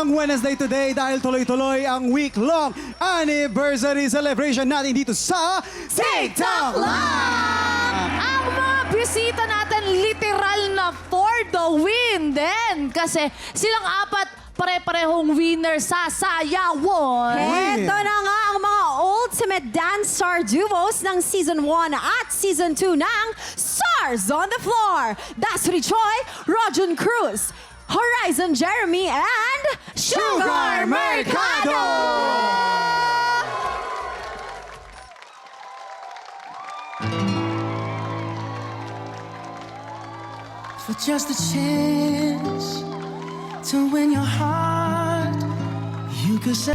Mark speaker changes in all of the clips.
Speaker 1: Magandang Wednesday today dahil tuloy-tuloy ang week-long anniversary celebration natin dito sa TikTok Live!
Speaker 2: Ang mga bisita natin literal na for the win din. Kasi silang apat pare-parehong winner sa Sayawon.
Speaker 3: Ito na nga ang mga ultimate dance star duos ng Season 1 at Season 2 ng Stars on the Floor. Dasri Choi, Rojun Cruz, Horizon Jeremy, and Sugar Mercado!
Speaker 4: For just a chance to win your heart, you could say.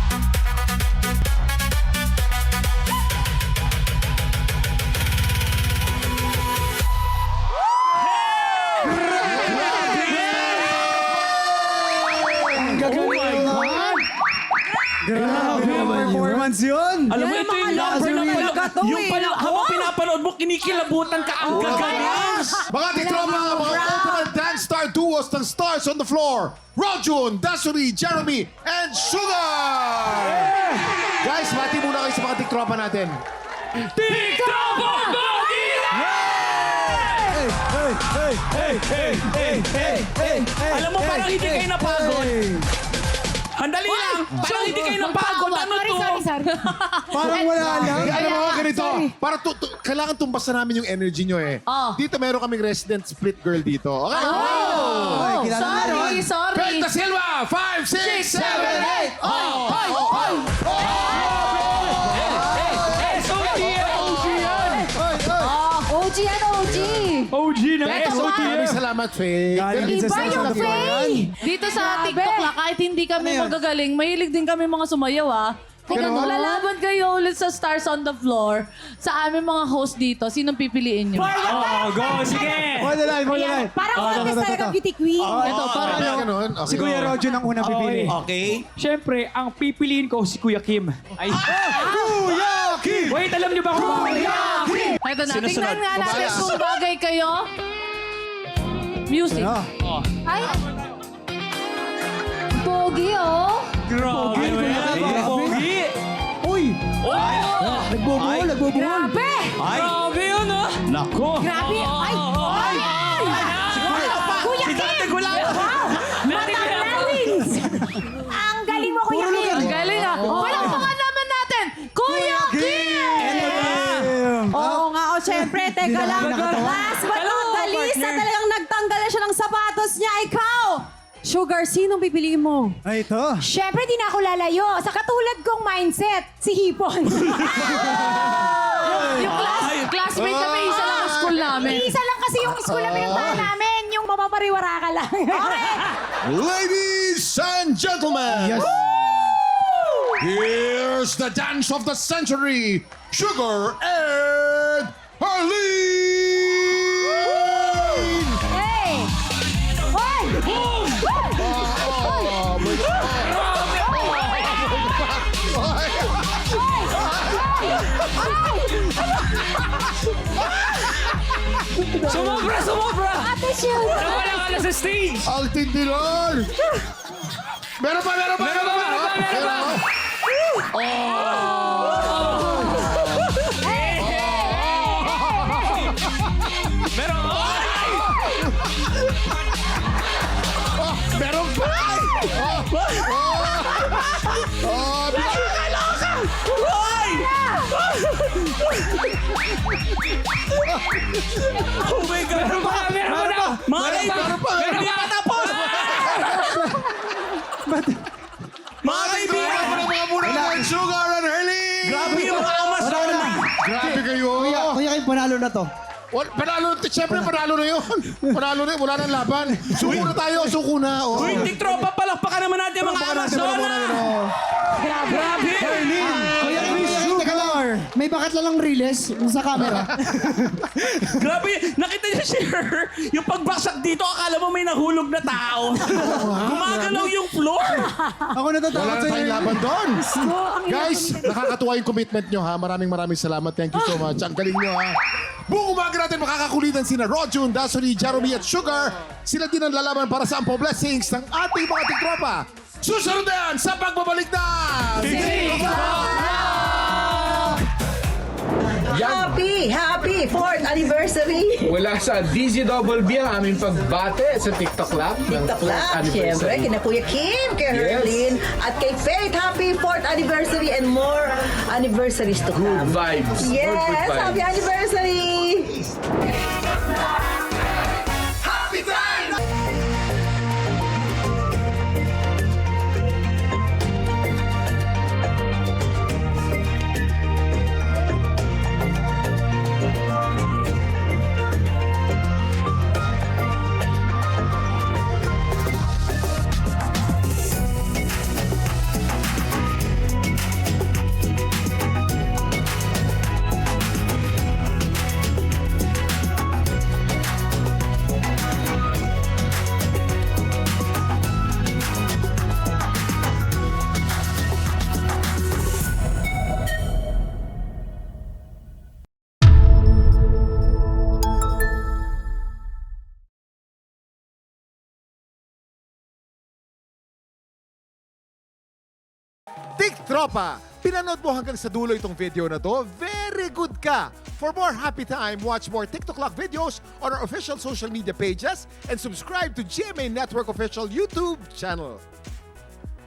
Speaker 1: Grabe ang performance yun!
Speaker 5: Alam mo,
Speaker 3: Yan
Speaker 5: ito
Speaker 3: ang
Speaker 5: yung
Speaker 3: mga
Speaker 5: number
Speaker 3: lover
Speaker 5: na
Speaker 3: talaga
Speaker 5: pala.
Speaker 3: to
Speaker 5: Yung
Speaker 3: eh.
Speaker 5: pala, habang pinapanood mo, kinikilabutan ka ang gagaling.
Speaker 6: Mga tiktropa, mga ultimate dance star duos ng Stars on the Floor. Rojun, Dasuri, Jeremy, and Sugar! Guys, mati muna kayo sa mga tiktropa natin.
Speaker 5: TikTok Alam mo, parang hindi kayo napagod. Handali lang. Parang hindi kayo napagod. Ano to?
Speaker 1: Parang wala lang.
Speaker 6: Alam mo, ganito. Para kailangan tumbasan namin yung energy nyo eh.
Speaker 2: Oh.
Speaker 6: Dito meron kaming resident split girl dito. Okay?
Speaker 1: Ay, kilala mo yun.
Speaker 2: Sorry.
Speaker 6: Penta Silva, 5, 6, 7, 8. Oh!
Speaker 3: OG yan, OG!
Speaker 5: OG na
Speaker 6: Maraming salamat, Faye.
Speaker 1: Galing din sa
Speaker 3: Iba
Speaker 1: Stars
Speaker 3: yung
Speaker 1: on the Floor yan.
Speaker 2: Dito sa TikTok lang, kahit hindi kami
Speaker 1: Ano yan?
Speaker 2: magagaling, mahilig din kami mga sumayaw ah. Kung
Speaker 1: Ganun?
Speaker 2: lalaban kayo ulit sa Stars on the Floor, sa aming mga host dito, sinong pipiliin nyo?
Speaker 5: Oh, go. Sige.
Speaker 1: Hold the line, hold the line.
Speaker 3: Parang
Speaker 1: Oh,
Speaker 3: contest
Speaker 1: ito,
Speaker 3: talaga
Speaker 1: ito.
Speaker 3: beauty queen.
Speaker 2: Ito, para
Speaker 6: Kaya ganun. Okay.
Speaker 1: Si Kuya Rojo ang unang pipili.
Speaker 5: Okay. Siyempre, ang pipiliin ko si Kuya Kim. Ay.
Speaker 1: Kuya Kim!
Speaker 5: Wait, alam niyo ba kung bakit?
Speaker 2: Ito na,
Speaker 5: Sinusunod.
Speaker 2: tingnan nga natin
Speaker 6: Babalas.
Speaker 2: kung bagay kayo. Music.
Speaker 1: Ano?
Speaker 3: Ay! Pogi, oh!
Speaker 5: Grabe.
Speaker 1: Pogi, Kuya Kim.
Speaker 5: Pogi.
Speaker 1: Uy! Nagbubuhol, nagbubuhol.
Speaker 3: Grabe!
Speaker 5: Grabe yun, ah. Nako.
Speaker 3: Grabe! Ay! Ay! Kuya
Speaker 5: Si
Speaker 3: Kim!
Speaker 5: Dante Gulao.
Speaker 3: Matamlawins! Ang galing mo, Kuya Kim!
Speaker 2: Ang galing ah. Palakpakan naman natin, Kuya Kim!
Speaker 3: Oo nga, o syempre, teka lang. Last but not the least, na talagang nagtanggal na siya ng sapatos niya, ikaw! Sugar, sinong pipiliin mo?
Speaker 1: Ay, ito.
Speaker 3: Syempre, di na ako lalayo. Sa katulad kong mindset, si Hipon.
Speaker 2: Yung classmate kami, isa lang ang school namin.
Speaker 3: Isa lang kasi yung school na pinuntahan namin, yung mapapariwara ka lang. Okay.
Speaker 6: Ladies and gentlemen,
Speaker 1: Yes.
Speaker 6: here's the dance of the century, Sugar and Harleen!
Speaker 3: Hey! Hoy!
Speaker 5: Sumobra, sumobra.
Speaker 3: Ate Shield!
Speaker 5: Nawala ka na sa stage.
Speaker 6: Ang tindi nun! Meron pa!
Speaker 5: Meron pa. Meron. Ay!
Speaker 6: Meron pa!
Speaker 5: Ay! Oh my God! Meron pa! Meron pa! Mga kaibigan! Meron pa tapos! Mga kaibigan!
Speaker 6: Mga muna ng Sugar and Harleen!
Speaker 5: Grabe yung mga Amazon!
Speaker 6: Grabe kayo!
Speaker 1: Kuya Kim, panalo na to.
Speaker 6: Panalo, siyempre panalo na yun. Panalo na yun, wala nang laban. Suko na tayo, suko na. Oh.
Speaker 5: Uy, tiktropa, palakpakan naman natin mga Amazon! Grabe!
Speaker 1: Kuya Kim, Sugar! May bakat lang riles sa camera.
Speaker 5: Grabe! Nakita niyo, Sher? Yung pagbaksak dito, akala mo may nahulog na tao. Gumagalaw yung floor.
Speaker 1: Ako
Speaker 6: Wala
Speaker 1: natatakot
Speaker 6: na
Speaker 1: sa
Speaker 6: tayong laban doon. Guys, nakakatuwa yung commitment nyo ha. Maraming salamat. Thank you so much. Ang galing nyo ha. Buong umaga natin makakakulitan sina Rojun, Dasuri, Jeremy at Sugar. Sila din ang lalaban para sa ampo blessings ng ating mga tiktropa. Susunod na yan sa pagbabalik na
Speaker 7: Happy 4th anniversary!
Speaker 8: Mula sa DZWB ang aming pagbate sa TikTok Lab.
Speaker 7: TikTok Lab, syempre, kina Kuya Kim, kay Herlin, at kay Faith, happy 4th anniversary and more anniversaries to
Speaker 8: Good
Speaker 7: come.
Speaker 8: vibes. More
Speaker 7: Yes,
Speaker 8: good vibes.
Speaker 7: happy anniversary!
Speaker 6: Happy time! Tik Tropa! Pinanood mo hanggang sa dulo itong video na to? Very good ka! For more happy time, watch more TikTok Lock videos on our official social media pages and subscribe to GMA Network official YouTube channel.